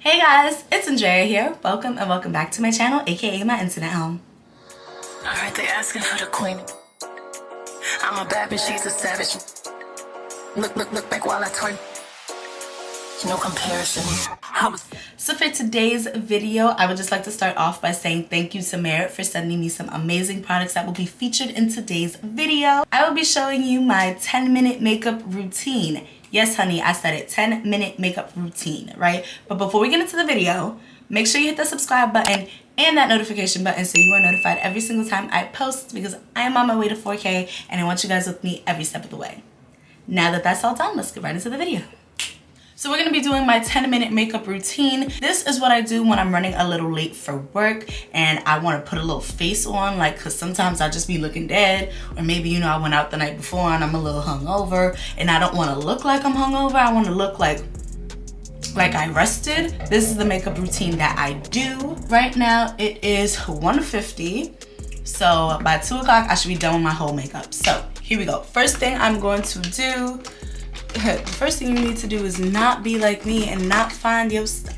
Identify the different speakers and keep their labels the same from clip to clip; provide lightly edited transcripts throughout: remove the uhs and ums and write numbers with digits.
Speaker 1: Hey guys, it's Andrea here. Welcome and welcome back to my channel, aka my internet home.
Speaker 2: Alright, they asking for the queen. I'm a bad bitch, she's a savage. Look back while I twerk. No comparison.
Speaker 1: So for today's video, I would just like to start off by saying thank you to Merit for sending me some amazing products that will be featured in today's video. I will be showing you my 10-minute makeup routine. Yes, honey, I said it, 10-minute makeup routine, right? But before we get into the video, make sure you hit the subscribe button and that notification button so you are notified every single time I post, because I am on my way to 4K and I want you guys with me every step of the way. Now that that's all done, let's get right into the video. So we're gonna be doing my 10-minute makeup routine. This is what I do when I'm running a little late for work and I wanna put a little face on, like, cause sometimes I just be looking dead, or maybe, you know, I went out the night before and I'm a little hungover and I don't wanna look like I'm hungover. I wanna look like I rested. This is the makeup routine that I do. Right now it is 1:50. So by 2 o'clock I should be done with my whole makeup. So here we go. First thing I'm going to do, the first thing you need to do is not be like me and not find your stuff.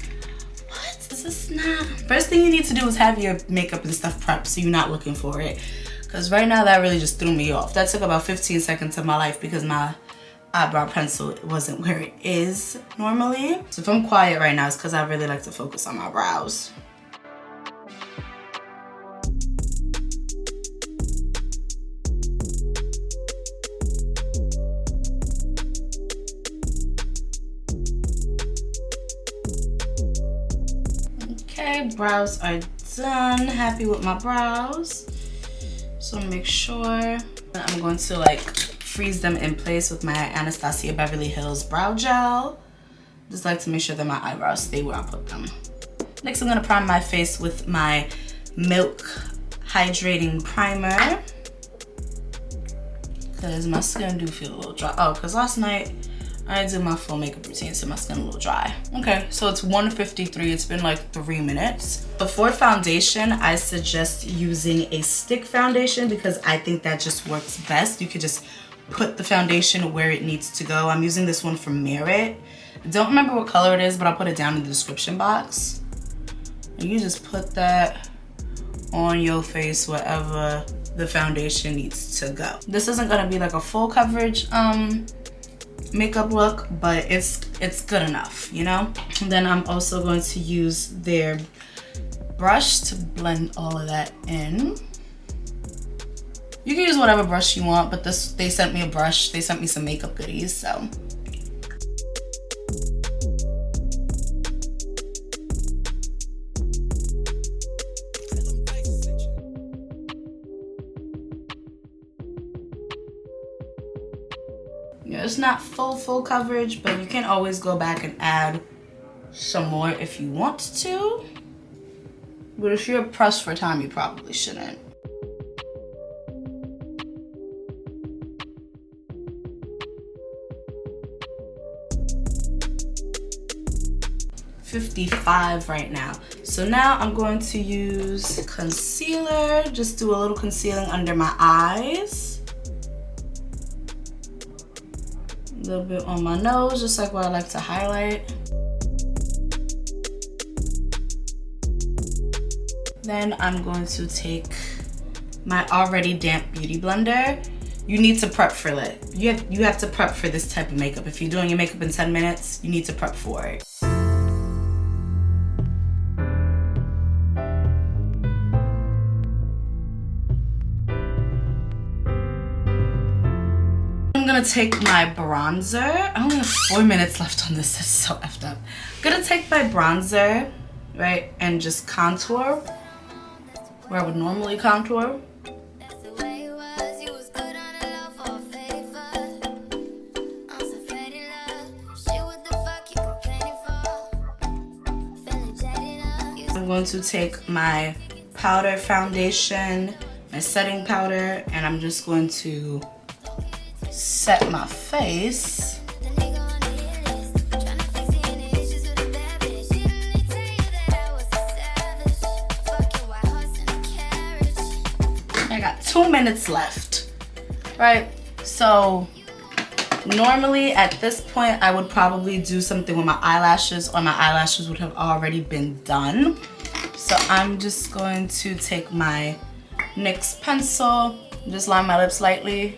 Speaker 1: What? Is this not? First thing you need to do is have your makeup and stuff prepped so you're not looking for it. Because right now that really just threw me off. That took about 15 seconds of my life because my eyebrow pencil wasn't where it is normally. So if I'm quiet right now, it's because I really like to focus on my brows. Okay, brows are done. Happy with my brows. So make sure I'm going to like freeze them in place with my Anastasia Beverly Hills brow gel. Just like to make sure that my eyebrows stay where I put them. Next, I'm gonna prime my face with my Milk Hydrating Primer, because my skin do feel a little dry. Oh, because last night I did my full makeup routine, so my skin a little dry. Okay, so it's 1:53. It's been like 3 minutes. Before foundation, I suggest using a stick foundation because I think that just works best. You could just put the foundation where it needs to go. I'm using this one from Merit. I don't remember what color it is, but I'll put it down in the description box. And you just put that on your face wherever the foundation needs to go. This isn't gonna be like a full coverage makeup look, but it's good enough, you know? And then I'm also going to use their brush to blend all of that in. You can use whatever brush you want, but they sent me a brush. They sent me some makeup goodies, so. Yeah, it's not full coverage, but you can always go back and add some more if you want to. But if you're pressed for time, you probably shouldn't. $55 right now. So now I'm going to use concealer. Just do a little concealing under my eyes. A little bit on my nose, just like what I like to highlight. Then I'm going to take my already damp beauty blender. You need to prep for it. You have to prep for this type of makeup. If you're doing your makeup in 10 minutes, you need to prep for it. I'm gonna take my bronzer. I only have 4 minutes left on this. That's so effed up. I'm gonna take my bronzer, right, and just contour where I would normally contour. I'm going to take my powder foundation, my setting powder, and I'm just going to set my face. I got 2 minutes left, right? So Normally at this point I would probably do something with my eyelashes, or my eyelashes would have already been done. So I'm just going to take my NYX pencil, just line my lips lightly.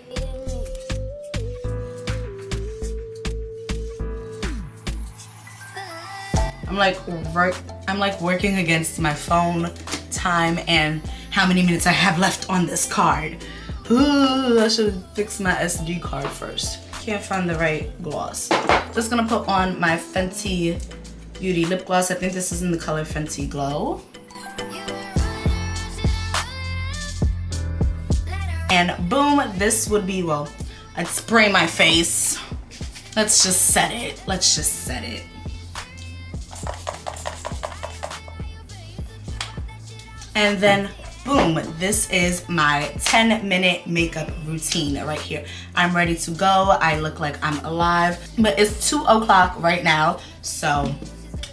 Speaker 1: I'm like working against my phone time and how many minutes I have left on this card. Ooh, I should fix my SD card first. Can't find the right gloss. Just gonna put on my Fenty Beauty lip gloss. I think this is in the color Fenty Glow. And boom, this would be, well, I'd spray my face. Let's just set it. Let's just set it. And then boom, this is my 10-minute makeup routine right here. I'm ready to go. I look like I'm alive, but it's 2 o'clock right now, so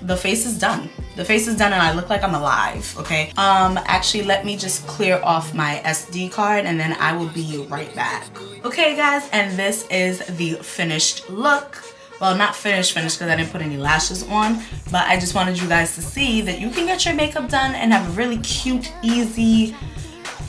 Speaker 1: the face is done. The face is done and I look like I'm alive, okay? Actually, let me just clear off my SD card and then I will be right back. Okay guys, and this is the finished look. Well, not finished because I didn't put any lashes on, but I just wanted you guys to see that you can get your makeup done and have a really cute, easy,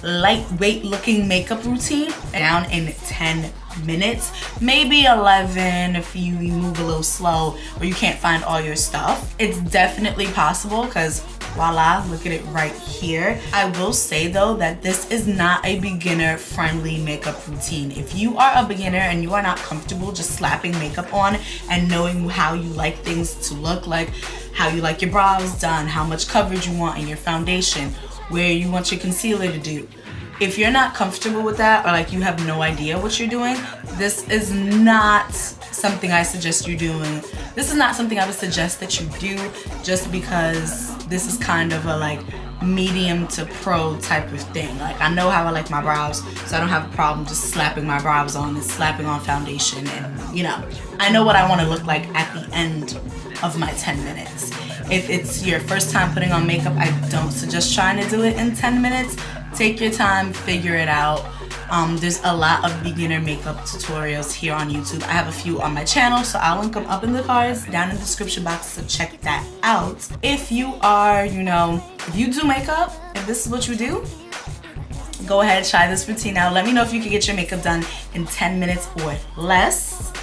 Speaker 1: lightweight looking makeup routine down in 10 minutes, maybe 11 if you move a little slow or you can't find all your stuff. It's definitely possible because voila, look at it right here. I will say though that this is not a beginner friendly makeup routine. If you are a beginner and you are not comfortable just slapping makeup on and knowing how you like things to look, like how you like your brows done, how much coverage you want in your foundation, where you want your concealer to do. If you're not comfortable with that, or like you have no idea what you're doing, this is not something I suggest you doing. This is not something I would suggest that you do, just because this is kind of a like medium to pro type of thing. Like I know how I like my brows, so I don't have a problem just slapping my brows on and slapping on foundation, and you know, I know what I want to look like at the end of my 10 minutes. If it's your first time putting on makeup, I don't suggest trying to do it in 10 minutes. Take your time, figure it out. There's a lot of beginner makeup tutorials here on YouTube. I have a few on my channel, so I'll link them up in the cards down in the description box, so check that out. If you are, you know, if you do makeup, if this is what you do, go ahead, try this routine out. Let me know if you can get your makeup done in 10 minutes or less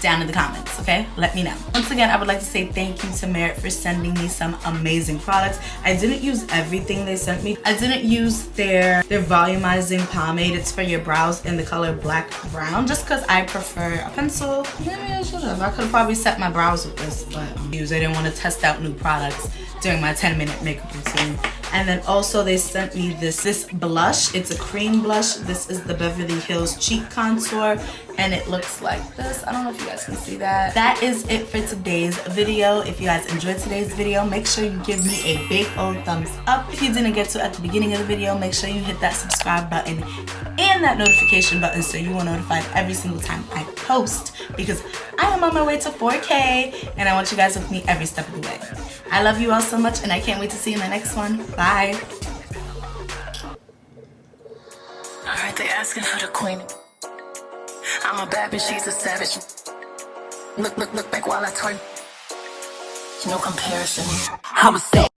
Speaker 1: down in the comments, okay? Let me know. Once again, I would like to say thank you to Merit for sending me some amazing products. I didn't use everything they sent me. I didn't use their volumizing pomade. It's for your brows in the color black brown, just because I prefer a pencil. Maybe I should have. I could have probably set my brows with this, but I didn't want to test out new products during my 10-minute makeup routine. And then also they sent me this blush. It's a cream blush. This is the Beverly Hills Cheek Contour, and it looks like this. I don't know if you guys can see that. That is it for today's video. If you guys enjoyed today's video, make sure you give me a big old thumbs up. If you didn't get to at the beginning of the video, make sure you hit that subscribe button and that notification button so you are notified every single time I post, because I am on my way to 4K and I want you guys with me every step of the way. I love you all so much, and I can't wait to see you in the next one. Bye.
Speaker 2: Alright, they asking for the queen. I'm a bad bitch, she's a savage. Look back while I twerk. No comparison. I was sick.